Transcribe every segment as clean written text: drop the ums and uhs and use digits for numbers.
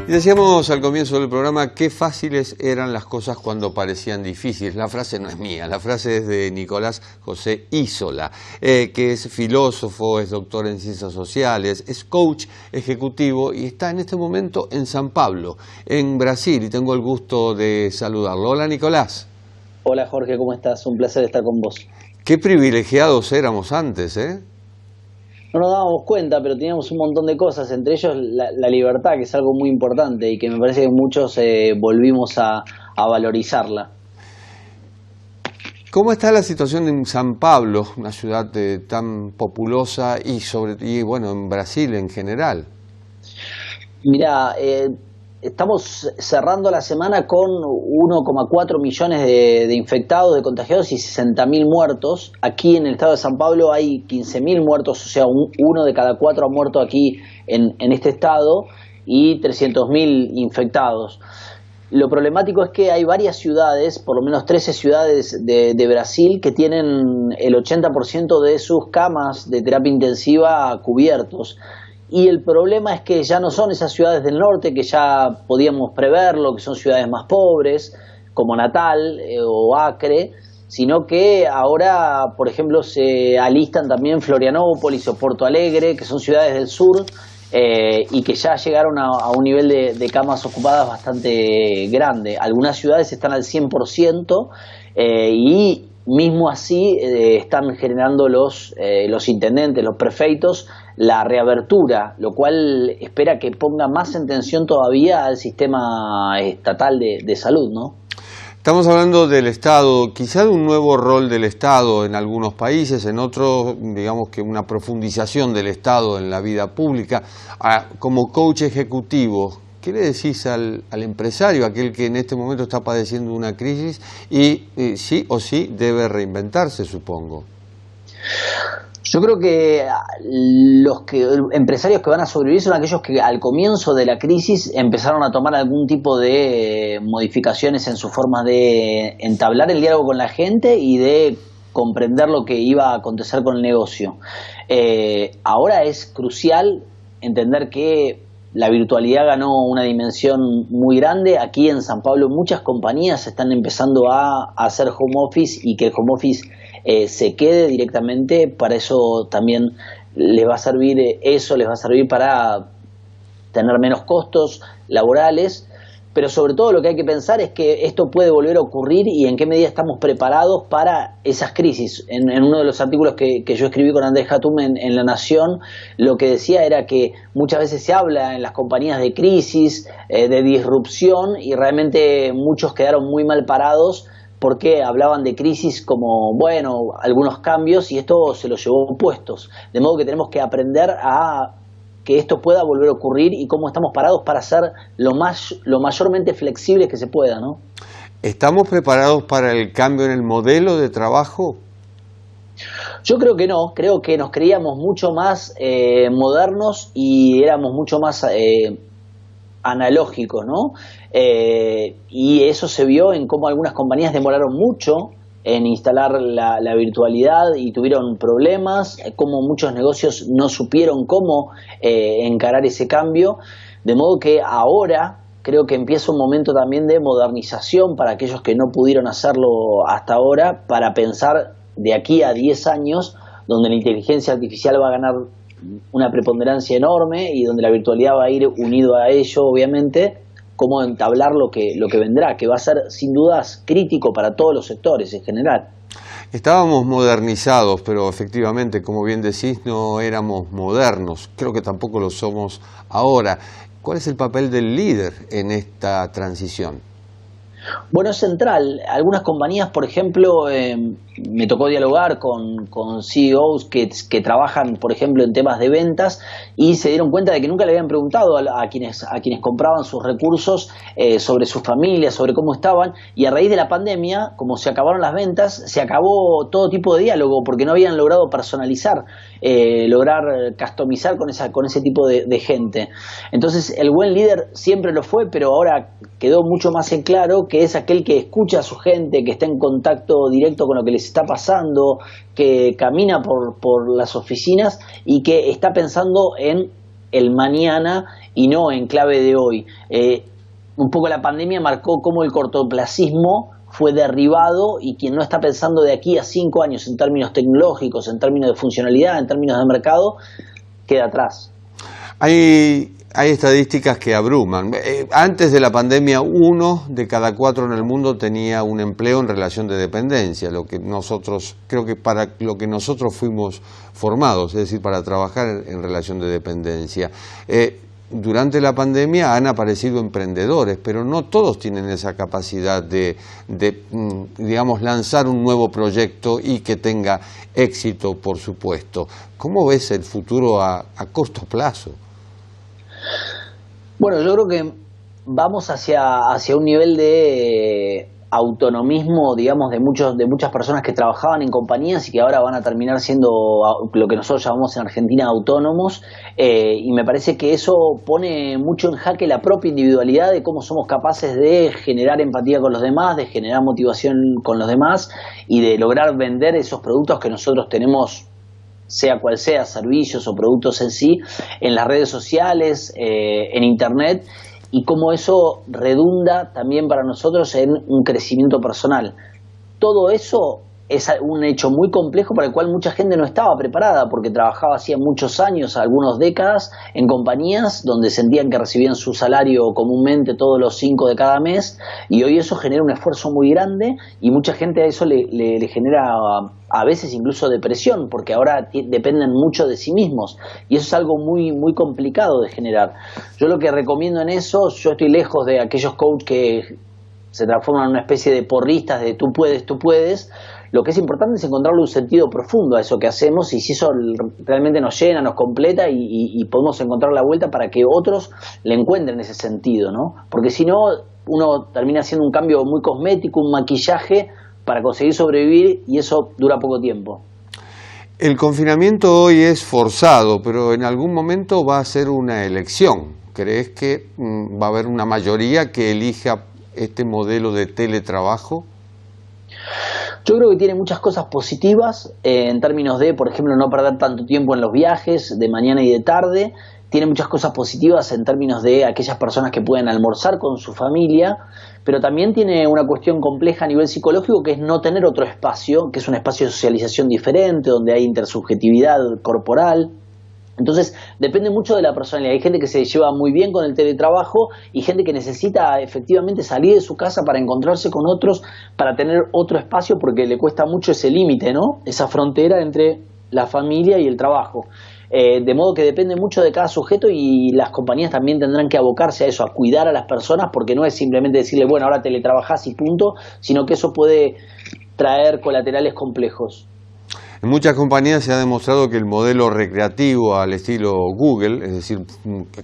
Y decíamos al comienzo del programa qué fáciles eran las cosas cuando parecían difíciles. La frase no es mía, la frase es de Nicolás José Isola, que es filósofo, es doctor en ciencias sociales, es coach ejecutivo y está en este momento en San Pablo, en Brasil, y tengo el gusto de saludarlo. Hola, Nicolás. Hola, Jorge, ¿cómo estás? Un placer estar con vos. Qué privilegiados éramos antes, ¿eh? No nos dábamos cuenta, pero teníamos un montón de cosas, entre ellos la libertad, que es algo muy importante y que me parece que muchos volvimos a valorizarla. ¿Cómo está la situación en San Pablo, una ciudad tan populosa y bueno, en Brasil en general? Mirá, estamos cerrando la semana con 1,4 millones de infectados, de contagiados y 60.000 muertos. Aquí en el estado de San Pablo hay 15.000 muertos, o sea, uno de cada cuatro ha muerto aquí en este estado y 300.000 infectados. Lo problemático es que hay varias ciudades, por lo menos 13 ciudades de Brasil, que tienen el 80% de sus camas de terapia intensiva cubiertos. Y el problema es que ya no son esas ciudades del norte que ya podíamos preverlo, que son ciudades más pobres, como Natal o Acre, sino que ahora, por ejemplo, se alistan también Florianópolis o Porto Alegre, que son ciudades del sur, y que ya llegaron a un nivel de camas ocupadas bastante grande. Algunas ciudades están al 100%, y mismo así están generando los intendentes, los prefeitos, la reabertura, lo cual espera que ponga más en tensión todavía al sistema estatal de salud, ¿no? Estamos hablando del Estado, quizá de un nuevo rol del Estado en algunos países, en otros, digamos que una profundización del Estado en la vida pública. Como coach ejecutivo, ¿qué le decís al empresario, aquel que en este momento está padeciendo una crisis y sí o sí debe reinventarse, supongo? Yo creo que los empresarios que van a sobrevivir son aquellos que al comienzo de la crisis empezaron a tomar algún tipo de modificaciones en su forma de entablar el diálogo con la gente y de comprender lo que iba a acontecer con el negocio. Ahora es crucial entender que la virtualidad ganó una dimensión muy grande. Aquí en San Pablo muchas compañías están empezando a hacer home office y que el home office se quede directamente. Para eso también les va a servir para tener menos costos laborales, pero sobre todo lo que hay que pensar es que esto puede volver a ocurrir y en qué medida estamos preparados para esas crisis. En uno de los artículos que yo escribí con Andrés Hatum en La Nación, lo que decía era que muchas veces se habla en las compañías de crisis, de disrupción, y realmente muchos quedaron muy mal parados porque hablaban de crisis como, bueno, algunos cambios, y esto se lo llevó puestos. De modo que tenemos que aprender a que esto pueda volver a ocurrir y cómo estamos parados para ser lo mayormente flexibles que se pueda, ¿no? ¿Estamos preparados para el cambio en el modelo de trabajo? Yo creo que no, creo que nos creíamos mucho más modernos y éramos mucho más analógicos, ¿no? Y eso se vio en cómo algunas compañías demoraron mucho en instalar la virtualidad y tuvieron problemas, como muchos negocios no supieron cómo encarar ese cambio, de modo que ahora creo que empieza un momento también de modernización para aquellos que no pudieron hacerlo hasta ahora, para pensar de aquí a 10 años, donde la inteligencia artificial va a ganar una preponderancia enorme y donde la virtualidad va a ir unido a ello, obviamente, cómo entablar lo que vendrá, que va a ser sin dudas crítico para todos los sectores en general. Estábamos modernizados, pero efectivamente, como bien decís, no éramos modernos. Creo que tampoco lo somos ahora. ¿Cuál es el papel del líder en esta transición? Bueno, es central. Algunas compañías, por ejemplo, me tocó dialogar con CEOs que trabajan, por ejemplo, en temas de ventas, y se dieron cuenta de que nunca le habían preguntado a quienes compraban sus recursos sobre sus familias, sobre cómo estaban, y a raíz de la pandemia, como se acabaron las ventas, se acabó todo tipo de diálogo porque no habían logrado personalizar, lograr customizar con ese tipo de gente. Entonces, el buen líder siempre lo fue, pero ahora quedó mucho más en claro que es aquel que escucha a su gente, que está en contacto directo con lo que les está pasando, que camina por las oficinas y que está pensando en el mañana y no en clave de hoy. Un poco la pandemia marcó cómo el cortoplacismo fue derribado y quien no está pensando de aquí a 5 años en términos tecnológicos, en términos de funcionalidad, en términos de mercado, queda atrás. Hay estadísticas que abruman. Antes de la pandemia, 1 de cada 4 en el mundo tenía un empleo en relación de dependencia, lo que nosotros, creo que para lo que nosotros fuimos formados, es decir, para trabajar en relación de dependencia. Durante la pandemia han aparecido emprendedores, pero no todos tienen esa capacidad de digamos, lanzar un nuevo proyecto y que tenga éxito, por supuesto. ¿Cómo ves el futuro a corto plazo? Bueno, yo creo que vamos hacia un nivel de autonomismo, digamos, de muchas personas que trabajaban en compañías y que ahora van a terminar siendo lo que nosotros llamamos en Argentina autónomos, y me parece que eso pone mucho en jaque la propia individualidad de cómo somos capaces de generar empatía con los demás, de generar motivación con los demás y de lograr vender esos productos que nosotros tenemos, sea cual sea, servicios o productos en sí, en las redes sociales, en internet, y cómo eso redunda también para nosotros en un crecimiento personal. Todo eso es un hecho muy complejo para el cual mucha gente no estaba preparada, porque trabajaba hacía muchos años, algunas décadas, en compañías donde sentían que recibían su salario comúnmente todos los 5 de cada mes, y hoy eso genera un esfuerzo muy grande y mucha gente a eso le genera a veces incluso depresión, porque ahora dependen mucho de sí mismos, y eso es algo muy, muy complicado de generar. Yo lo que recomiendo en eso, yo estoy lejos de aquellos coaches que se transforman en una especie de porristas de tú puedes. Lo que es importante es encontrarle un sentido profundo a eso que hacemos, y si eso realmente nos llena, nos completa y podemos encontrar la vuelta para que otros le encuentren ese sentido, ¿no? Porque si no, uno termina haciendo un cambio muy cosmético, un maquillaje para conseguir sobrevivir, y eso dura poco tiempo. El confinamiento hoy es forzado, pero en algún momento va a ser una elección. ¿Crees que va a haber una mayoría que elija este modelo de teletrabajo? Yo creo que tiene muchas cosas positivas en términos de, por ejemplo, no perder tanto tiempo en los viajes de mañana y de tarde. Tiene muchas cosas positivas en términos de aquellas personas que pueden almorzar con su familia, pero también tiene una cuestión compleja a nivel psicológico, que es no tener otro espacio, que es un espacio de socialización diferente, donde hay intersubjetividad corporal. Entonces depende mucho de la personalidad. Hay gente que se lleva muy bien con el teletrabajo y gente que necesita efectivamente salir de su casa para encontrarse con otros, para tener otro espacio, porque le cuesta mucho ese límite, ¿no? Esa frontera entre la familia y el trabajo. De modo que depende mucho de cada sujeto, y las compañías también tendrán que abocarse a eso, a cuidar a las personas, porque no es simplemente decirle, bueno, ahora teletrabajás y punto, sino que eso puede traer colaterales complejos. En muchas compañías se ha demostrado que el modelo recreativo al estilo Google, es decir,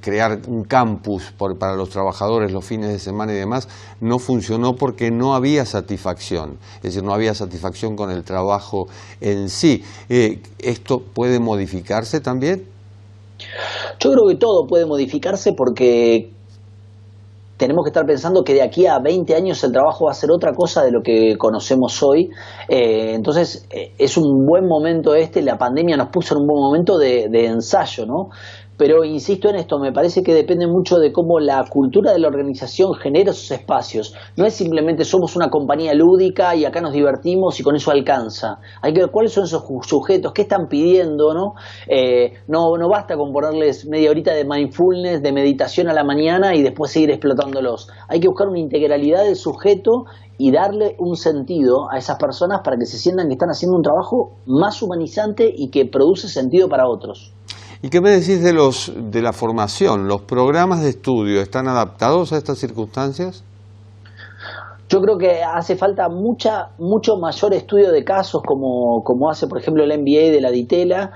crear un campus para los trabajadores los fines de semana y demás, no funcionó porque no había satisfacción, es decir, no había satisfacción con el trabajo en sí. ¿Esto puede modificarse también? Yo creo que todo puede modificarse, porque tenemos que estar pensando que de aquí a 20 años el trabajo va a ser otra cosa de lo que conocemos hoy. Entonces es un buen momento la pandemia nos puso en un buen momento de ensayo, ¿no? Pero insisto en esto, me parece que depende mucho de cómo la cultura de la organización genera esos espacios. No es simplemente somos una compañía lúdica y acá nos divertimos y con eso alcanza. Hay que ver cuáles son esos sujetos, qué están pidiendo, ¿no? No basta con ponerles media horita de mindfulness, de meditación a la mañana y después seguir explotándolos. Hay que buscar una integralidad del sujeto y darle un sentido a esas personas para que se sientan que están haciendo un trabajo más humanizante y que produce sentido para otros. ¿Y qué me decís de la formación? ¿Los programas de estudio están adaptados a estas circunstancias? Yo creo que hace falta mucho mayor estudio de casos, como hace, por ejemplo, el MBA de la Ditela,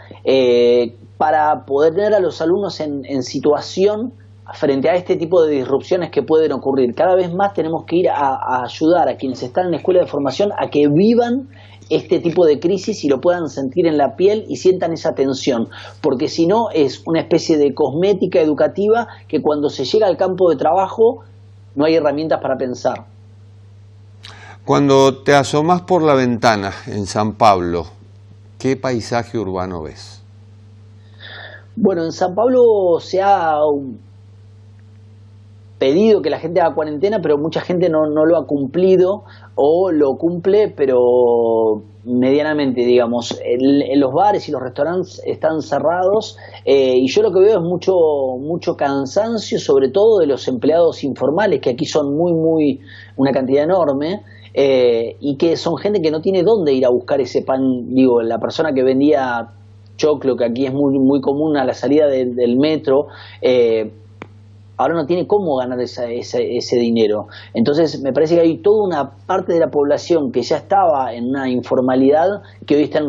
para poder tener a los alumnos en situación frente a este tipo de disrupciones que pueden ocurrir. Cada vez más tenemos que ir a ayudar a quienes están en la escuela de formación a que vivan este tipo de crisis y lo puedan sentir en la piel y sientan esa tensión, porque si no es una especie de cosmética educativa que cuando se llega al campo de trabajo no hay herramientas para pensar. Cuando te asomás por la ventana en San Pablo, ¿qué paisaje urbano ves? Bueno, en San Pablo se ha pedido que la gente haga cuarentena, pero mucha gente no lo ha cumplido o lo cumple, pero medianamente, digamos. Los bares y los restaurantes están cerrados y yo lo que veo es mucho cansancio, sobre todo de los empleados informales, que aquí son una cantidad enorme. Y que son gente que no tiene dónde ir a buscar ese pan. Digo, la persona que vendía choclo, que aquí es muy común a la salida del metro, ahora no tiene cómo ganar ese dinero. Entonces me parece que hay toda una parte de la población que ya estaba en una informalidad, que hoy está en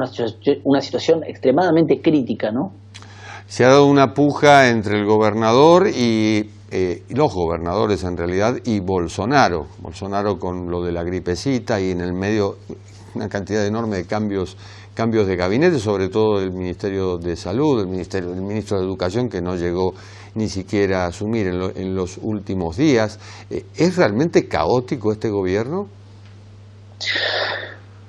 una situación extremadamente crítica, ¿no? Se ha dado una puja entre el gobernador y los gobernadores en realidad y Bolsonaro con lo de la gripecita, y en el medio una cantidad enorme de cambios de gabinete, sobre todo del Ministerio de Salud, del Ministro de Educación, que no llegó ni siquiera a asumir en los últimos días. ¿Es realmente caótico este gobierno?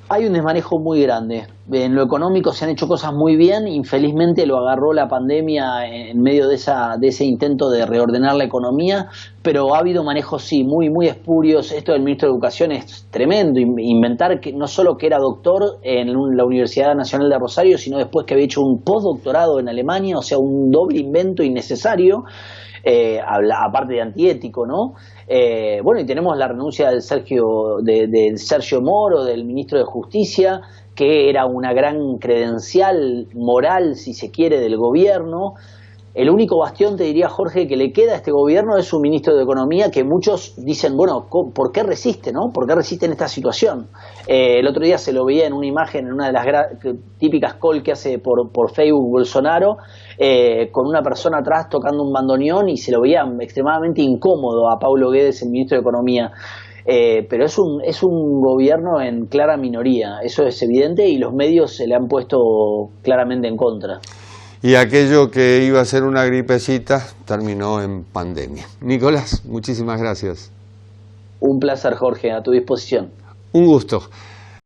Hay un desmanejo muy grande. En lo económico se han hecho cosas muy bien, infelizmente lo agarró la pandemia en medio de ese intento de reordenar la economía, pero ha habido manejos, sí, muy espurios. Esto del ministro de Educación es tremendo, inventar que no solo que era doctor en la Universidad Nacional de Rosario, sino después que había hecho un postdoctorado en Alemania, o sea, un doble invento innecesario. Aparte de antiético, ¿no? Bueno, y tenemos la renuncia del Sergio Moro, del ministro de Justicia, que era una gran credencial moral, si se quiere, del gobierno. El único bastión, te diría, Jorge, que le queda a este gobierno es su ministro de Economía, que muchos dicen, bueno, ¿por qué resiste, no? ¿Por qué resiste en esta situación? El otro día se lo veía en una imagen, en una de las típicas call que hace por Facebook Bolsonaro, con una persona atrás tocando un bandoneón, y se lo veía extremadamente incómodo a Paulo Guedes, el ministro de Economía. Pero es un gobierno en clara minoría, eso es evidente, y los medios se le han puesto claramente en contra. Y aquello que iba a ser una gripecita terminó en pandemia. Nicolás, muchísimas gracias. Un placer, Jorge, a tu disposición. Un gusto.